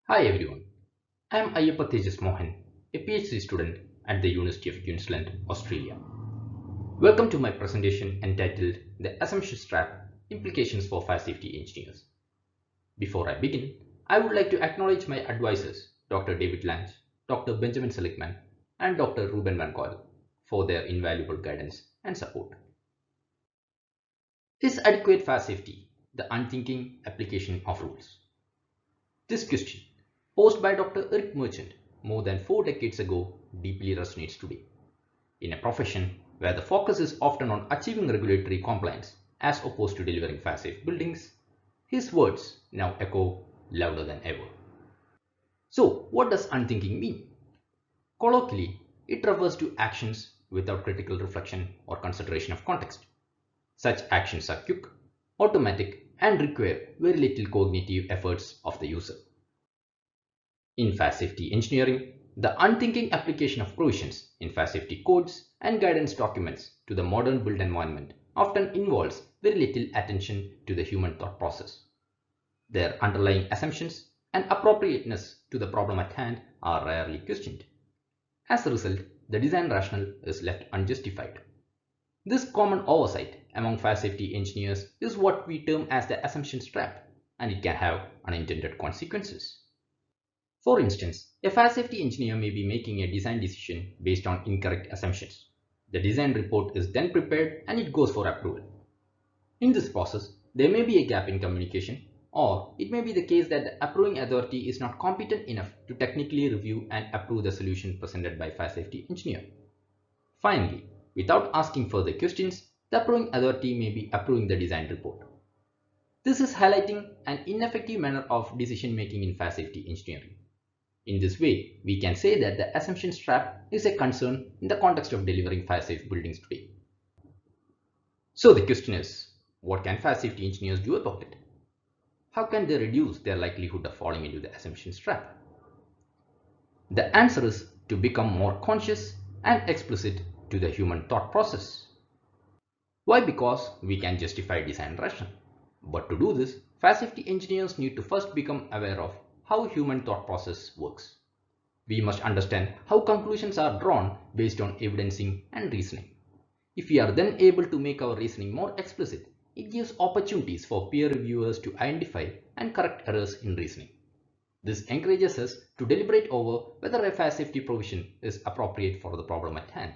Hi everyone, I am Ayyappa Thejus Mohan, a PhD student at the University of Queensland, Australia. Welcome to my presentation entitled The Assumptions Trap: Implications for Fire Safety Engineers. Before I begin, I would like to acknowledge my advisors, Dr. David Lange, Dr. Benjamin Seligman, and Dr. Ruben Van Goyle for their invaluable guidance and support. Is adequate fire safety the unthinking application of rules? This question, posed by Dr. Eric Merchant more than 4 decades ago, deeply resonates today. In a profession where the focus is often on achieving regulatory compliance as opposed to delivering fire-safe buildings, his words now echo louder than ever. So, what does unthinking mean? Colloquially, it refers to actions without critical reflection or consideration of context. Such actions are quick, automatic, and require very little cognitive efforts of the user. In fire safety engineering, the unthinking application of provisions in fire safety codes and guidance documents to the modern built environment often involves very little attention to the human thought process. Their underlying assumptions and appropriateness to the problem at hand are rarely questioned. As a result, the design rationale is left unjustified. This common oversight among fire safety engineers is what we term as the assumptions trap, and it can have unintended consequences. For instance, a fire safety engineer may be making a design decision based on incorrect assumptions. The design report is then prepared and it goes for approval. In this process, there may be a gap in communication, or it may be the case that the approving authority is not competent enough to technically review and approve the solution presented by fire safety engineer. Finally, without asking further questions, the approving authority may be approving the design report. This is highlighting an ineffective manner of decision making in fire safety engineering. In this way, we can say that the assumptions trap is a concern in the context of delivering fire-safe buildings today. So the question is, what can fire safety engineers do about it? How can they reduce their likelihood of falling into the assumptions trap? The answer is to become more conscious and explicit to the human thought process. Why? Because we can justify design rationale. But to do this, fire safety engineers need to first become aware of how human thought process works. We must understand how conclusions are drawn based on evidencing and reasoning. If we are then able to make our reasoning more explicit, it gives opportunities for peer reviewers to identify and correct errors in reasoning. This encourages us to deliberate over whether a fire safety provision is appropriate for the problem at hand.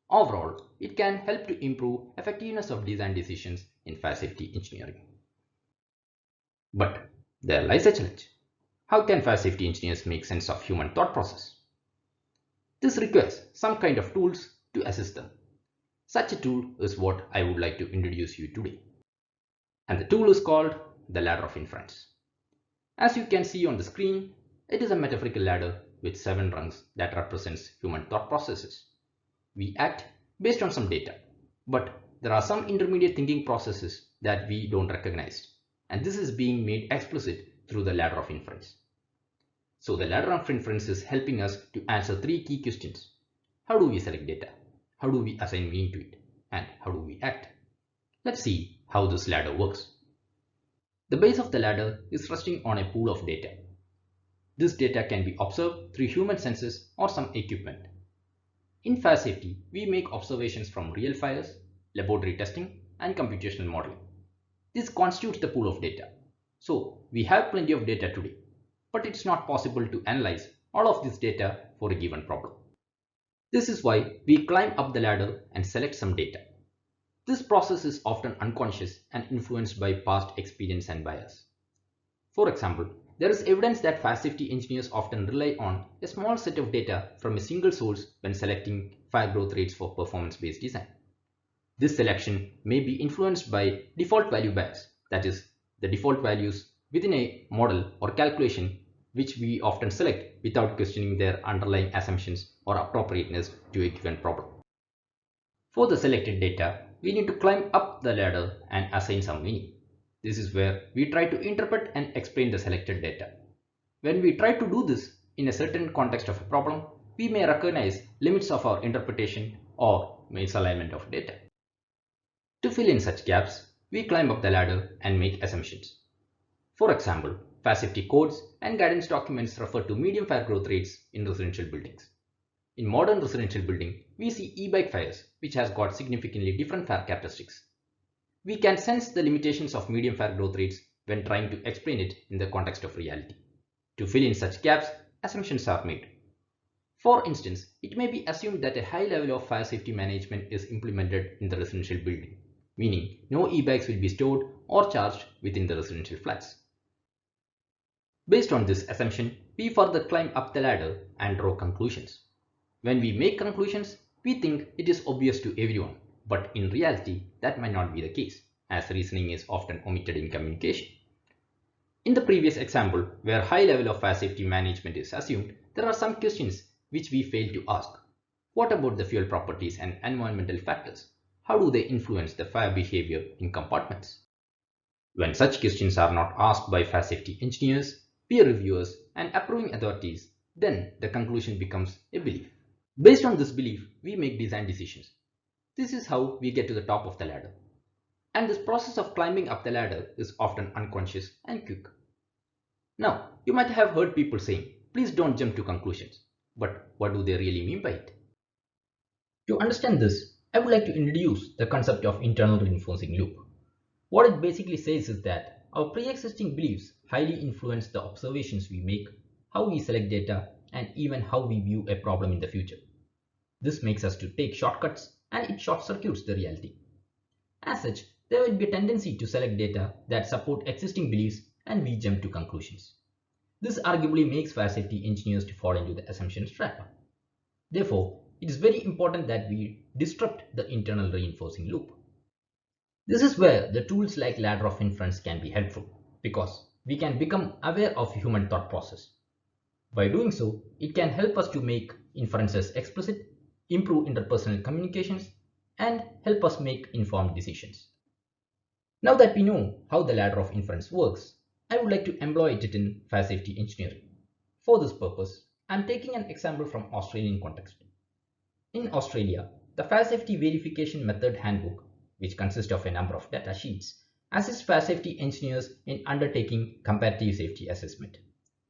Overall, it can help to improve effectiveness of design decisions in fire safety engineering. But there lies a challenge. How can fire safety engineers make sense of human thought process? This requires some kind of tools to assist them. Such a tool is what I would like to introduce you today. And the tool is called the ladder of inference. As you can see on the screen, it is a metaphorical ladder with 7 rungs that represents human thought processes. We act based on some data, but there are some intermediate thinking processes that we don't recognize, and this is being made explicit through the ladder of inference. So the ladder of inference is helping us to answer 3 key questions. How do we select data? How do we assign meaning to it? And how do we act? Let's see how this ladder works. The base of the ladder is resting on a pool of data. This data can be observed through human senses or some equipment. In fire safety, we make observations from real fires, laboratory testing, and computational modeling. This constitutes the pool of data. So we have plenty of data today, but it's not possible to analyze all of this data for a given problem. This is why we climb up the ladder and select some data. This process is often unconscious and influenced by past experience and bias. For example, there is evidence that fire safety engineers often rely on a small set of data from a single source when selecting fire growth rates for performance-based design. This selection may be influenced by default value bias, that is, the default values within a model or calculation which we often select without questioning their underlying assumptions or appropriateness to a given problem. For the selected data, we need to climb up the ladder and assign some meaning. This is where we try to interpret and explain the selected data. When we try to do this in a certain context of a problem, we may recognize limits of our interpretation or misalignment of data. To fill in such gaps, we climb up the ladder and make assumptions. For example, Fire safety codes and guidance documents refer to medium fire growth rates in residential buildings. In modern residential building, we see e-bike fires, which has got significantly different fire characteristics. We can sense the limitations of medium fire growth rates when trying to explain it in the context of reality. To fill in such gaps, assumptions are made. For instance, it may be assumed that a high level of fire safety management is implemented in the residential building, meaning no e-bikes will be stored or charged within the residential flats. Based on this assumption, we further climb up the ladder and draw conclusions. When we make conclusions, we think it is obvious to everyone, but in reality, that might not be the case, as reasoning is often omitted in communication. In the previous example, where high level of fire safety management is assumed, there are some questions which we fail to ask. What about the fuel properties and environmental factors? How do they influence the fire behavior in compartments? When such questions are not asked by fire safety engineers, peer reviewers, and approving authorities, then the conclusion becomes a belief. Based on this belief, we make design decisions. This is how we get to the top of the ladder. And this process of climbing up the ladder is often unconscious and quick. Now, you might have heard people saying, please don't jump to conclusions. But what do they really mean by it? To understand this, I would like to introduce the concept of internal reinforcing loop. What it basically says is that our pre-existing beliefs highly influence the observations we make, how we select data, and even how we view a problem in the future. This makes us to take shortcuts and it short-circuits the reality. As such, there will be a tendency to select data that support existing beliefs and we jump to conclusions. This arguably makes fire safety engineers to fall into the assumptions trap. Therefore, it is very important that we disrupt the internal reinforcing loop. This is where the tools like ladder of inference can be helpful because we can become aware of human thought process. By doing so, it can help us to make inferences explicit, improve interpersonal communications, and help us make informed decisions. Now that we know how the ladder of inference works, I would like to employ it in fire safety engineering. For this purpose, I am taking an example from Australian context. In Australia, the Fire Safety Verification Method Handbook, which consists of a number of data sheets, assists fire safety engineers in undertaking comparative safety assessment.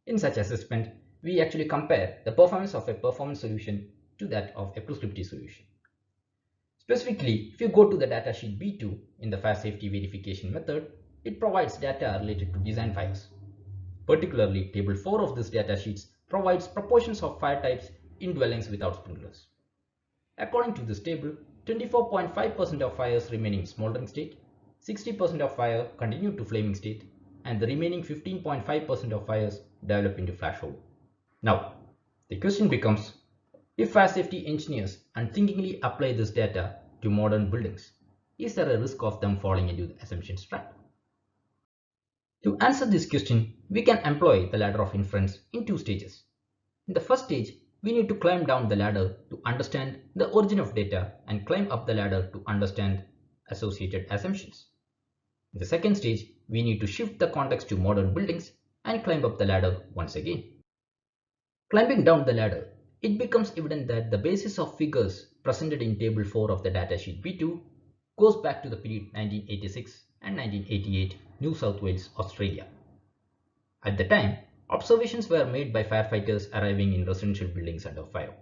In such assessment, we actually compare the performance of a performance solution to that of a prescriptive solution. Specifically, if you go to the datasheet B2 in the fire safety verification method, it provides data related to design fires. Particularly, table 4 of this datasheets provides proportions of fire types in dwellings without sprinklers. According to this table, 24.5% of fires remain in smoldering state, 60% of fire continue to flaming state, and the remaining 15.5% of fires develop into flash hole. Now, the question becomes, if fire safety engineers unthinkingly apply this data to modern buildings, is there a risk of them falling into the assumptions trap? To answer this question, we can employ the ladder of inference in two stages. In the first stage, we need to climb down the ladder to understand the origin of data and climb up the ladder to understand associated assumptions. In the second stage, we need to shift the context to modern buildings and climb up the ladder once again. Climbing down the ladder, it becomes evident that the basis of figures presented in table 4 of the datasheet B2 goes back to the period 1986 and 1988 New South Wales, Australia. At the time, observations were made by firefighters arriving in residential buildings under fire.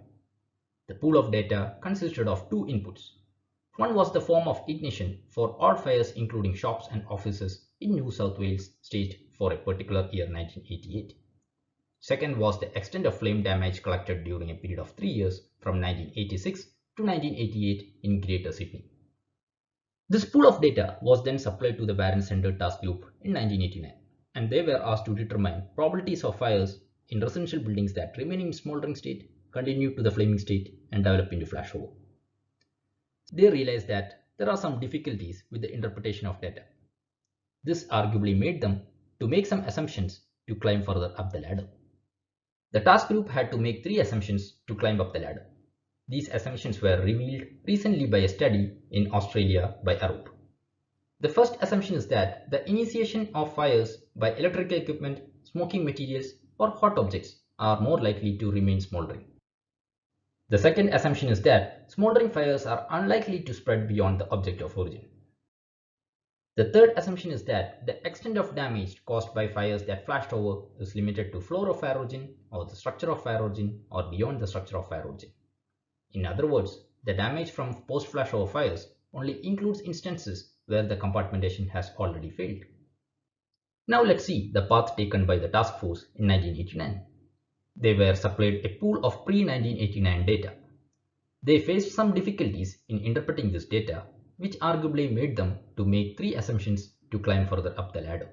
The pool of data consisted of two inputs. One was the form of ignition for all fires including shops and offices in New South Wales state for a particular year 1988. Second was the extent of flame damage collected during a period of 3 years from 1986 to 1988 in Greater Sydney. This pool of data was then supplied to the Warren Center Task Group in 1989, and they were asked to determine probabilities of fires in residential buildings that remain in smoldering state, continue to the flaming state, and develop into flash over. They realized that there are some difficulties with the interpretation of data. This arguably made them to make some assumptions to climb further up the ladder. The task group had to make 3 assumptions to climb up the ladder. These assumptions were revealed recently by a study in Australia by Ayyappa. The first assumption is that the initiation of fires by electrical equipment, smoking materials, or hot objects are more likely to remain smoldering. The second assumption is that smoldering fires are unlikely to spread beyond the object of origin. The third assumption is that the extent of damage caused by fires that flashed over is limited to floor of fire origin or the structure of fire origin or beyond the structure of fire origin. In other words, the damage from post-flash over fires only includes instances where the compartmentation has already failed. Now let's see the path taken by the task force in 1989. They were supplied a pool of pre-1989 data. They faced some difficulties in interpreting this data, which arguably made them to make three assumptions to climb further up the ladder.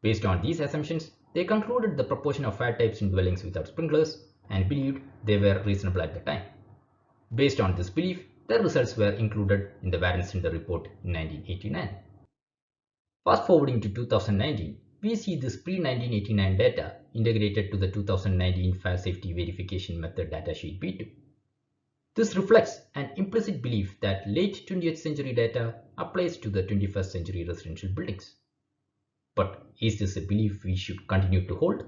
Based on these assumptions, they concluded the proportion of fire types in dwellings without sprinklers and believed they were reasonable at the time. Based on this belief, their results were included in the Warren Center report in 1989. Fast forwarding to 2019, we see this pre-1989 data integrated to the 2019 Fire Safety Verification Method datasheet B2. This reflects an implicit belief that late 20th century data applies to the 21st century residential buildings. But is this a belief we should continue to hold?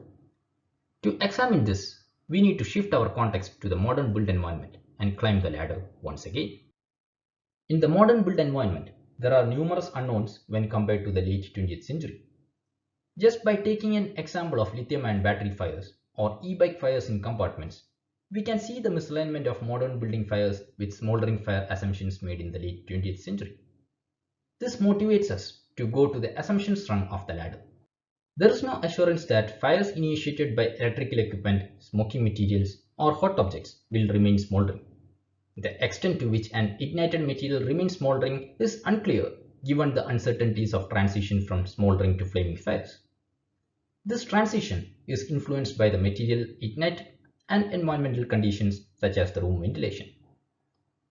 To examine this, we need to shift our context to the modern built environment and climb the ladder once again. In the modern built environment, there are numerous unknowns when compared to the late 20th century. Just by taking an example of lithium-ion battery fires or e-bike fires in compartments, we can see the misalignment of modern building fires with smoldering fire assumptions made in the late 20th century. This motivates us to go to the assumptions rung of the ladder. There is no assurance that fires initiated by electrical equipment, smoking materials, or hot objects will remain smoldering. The extent to which an ignited material remains smoldering is unclear given the uncertainties of transition from smoldering to flaming fires. This transition is influenced by the material ignited and environmental conditions such as the room ventilation.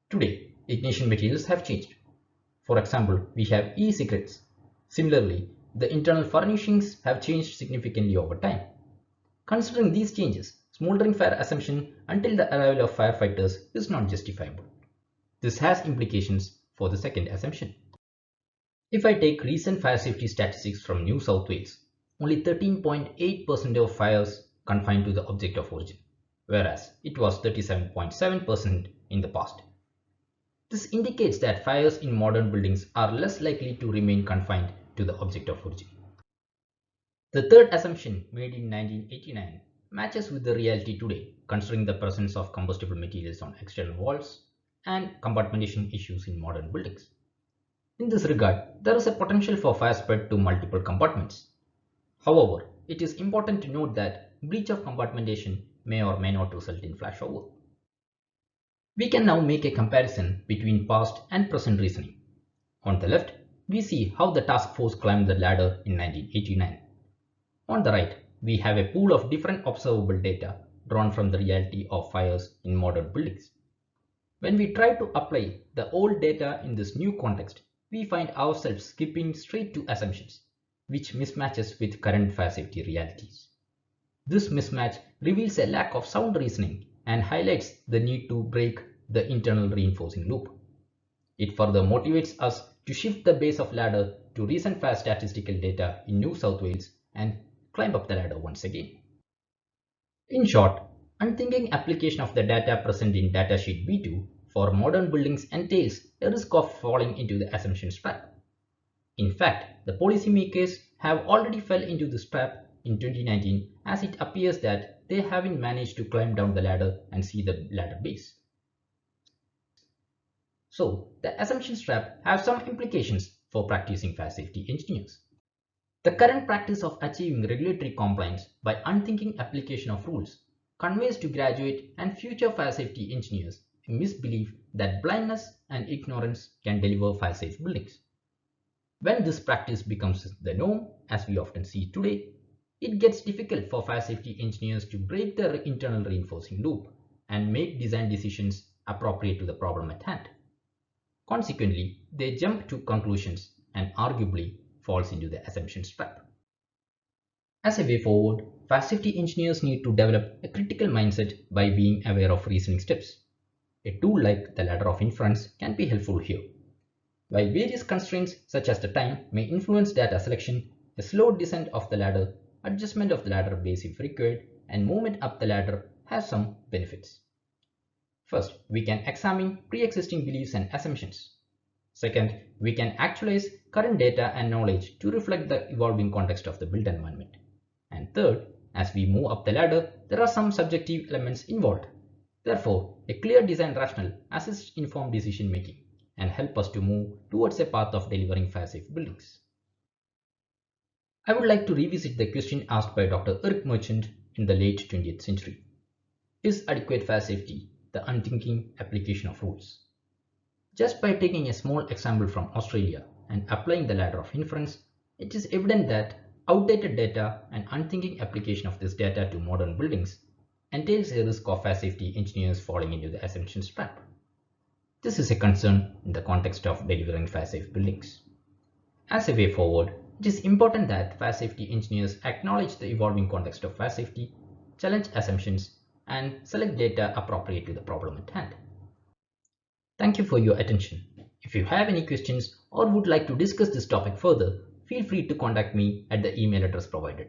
Today, ignition materials have changed. For example, we have e-cigarettes. Similarly, the internal furnishings have changed significantly over time. Considering these changes, smoldering fire assumption until the arrival of firefighters is not justifiable. This has implications for the second assumption. If I take recent fire safety statistics from New South Wales, only 13.8% of fires confined to the object of origin, whereas it was 37.7% in the past. This indicates that fires in modern buildings are less likely to remain confined to the object of origin. The third assumption made in 1989 matches with the reality today, considering the presence of combustible materials on external walls and compartmentation issues in modern buildings. In this regard, there is a potential for fire spread to multiple compartments. However, it is important to note that breach of compartmentation may or may not result in flashover. We can now make a comparison between past and present reasoning. On the left, we see how the task force climbed the ladder in 1989. On the right, we have a pool of different observable data drawn from the reality of fires in modern buildings. When we try to apply the old data in this new context, we find ourselves skipping straight to assumptions, which mismatches with current fire safety realities. This mismatch reveals a lack of sound reasoning and highlights the need to break the internal reinforcing loop. It further motivates us to shift the base of ladder to recent fire statistical data in New South Wales and climb up the ladder once again. In short, unthinking application of the data present in datasheet B2 for modern buildings entails a risk of falling into the assumptions trap. In fact, the policymakers have already fell into this trap in 2019 as it appears that they haven't managed to climb down the ladder and see the ladder base. So, the assumptions trap have some implications for practicing fire safety engineers. The current practice of achieving regulatory compliance by unthinking application of rules conveys to graduate and future fire safety engineers a misbelief that blindness and ignorance can deliver fire safe buildings. When this practice becomes the norm, as we often see today, it gets difficult for fire safety engineers to break their internal reinforcing loop and make design decisions appropriate to the problem at hand. Consequently, they jump to conclusions and arguably falls into the assumptions trap. As a way forward, fire safety engineers need to develop a critical mindset by being aware of reasoning steps. A tool like the ladder of inference can be helpful here. While various constraints such as the time may influence data selection, a slow descent of the ladder, adjustment of the ladder base if required, and movement up the ladder have some benefits. First, we can examine pre-existing beliefs and assumptions. Second, we can actualize current data and knowledge to reflect the evolving context of the built environment. And third, as we move up the ladder, there are some subjective elements involved. Therefore, a clear design rationale assists informed decision making and help us to move towards a path of delivering fire-safe buildings. I would like to revisit the question asked by Dr. Eric Merchant in the late 20th century. Is adequate fire safety the unthinking application of rules? Just by taking a small example from Australia and applying the ladder of inference, it is evident that outdated data and unthinking application of this data to modern buildings entails a risk of fire safety engineers falling into the assumptions trap. This is a concern in the context of delivering fire-safe buildings. As a way forward, it is important that fire safety engineers acknowledge the evolving context of fire safety, challenge assumptions, and select data appropriate to the problem at hand. Thank you for your attention. If you have any questions or would like to discuss this topic further, feel free to contact me at the email address provided.